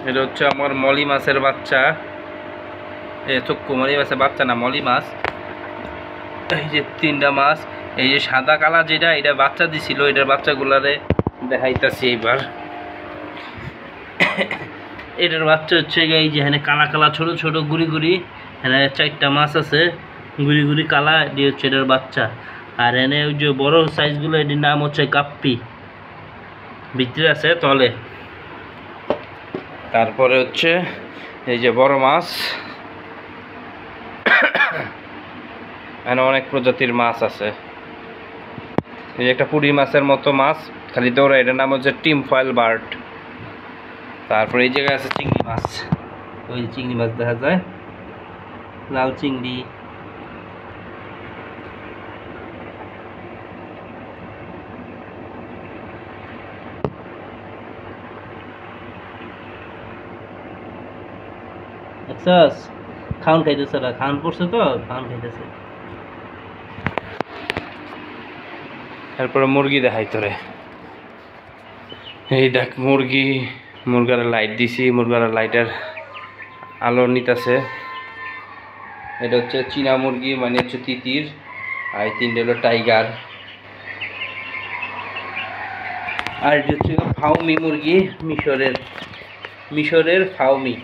এটা হচ্ছে আমার মলি মাছের বাচ্চা। চক্ষু মলি মাছের বাচ্চা না, মলি মাছ। এই যে 3টা মাছ, এই যে সাদা কালা যেটা, এটা বাচ্চা দিছিল, এটার বাচ্চাগুলারে দেখাইতাছি এইবার। এটার বাচ্চা হচ্ছে এই যে এখানে কালা কালা ছোট ছোট গুড়ি গুড়ি, এখানে 4টা মাছ আছে গুড়ি গুড়ি কালা, এটি হচ্ছে এটার বাচ্চা। আর এনে ওই যে বড় সাইজগুলো, এটির নাম হচ্ছে গাপ্পি, ভিতরে আছে তলে। তারপরে হচ্ছে এই যে বড় মাছ, এখানে অনেক প্রজাতির মাছ আছে। এই যে একটা পুঁটি মাছের মতো মাছ, খালি দৌড়া, এটার নাম হচ্ছে টিম ফয়েল বার্ড। তারপরে এই জায়গায় আছে চিংড়ি মাছ, ওই চিংড়ি মাছ দেখা যায়, লাল চিংড়ি। খাওয়ান খাইতেছে, খাওয়ান পড়ছে তো, খাওয়ান খাইতেছে। তারপরে মুরগি দেখাই তোরে, এই দেখ মুরগি, মুরগার লাইট দিছি, মুরগার লাইটের আলো নিতেছে। এটা হচ্ছে চীনা মুরগি, মানে হচ্ছে তিতির। আর এই 3টে হলো টাইগার। আর এটা হচ্ছে ফাউমি মুরগি, মিশরের ফাউমি।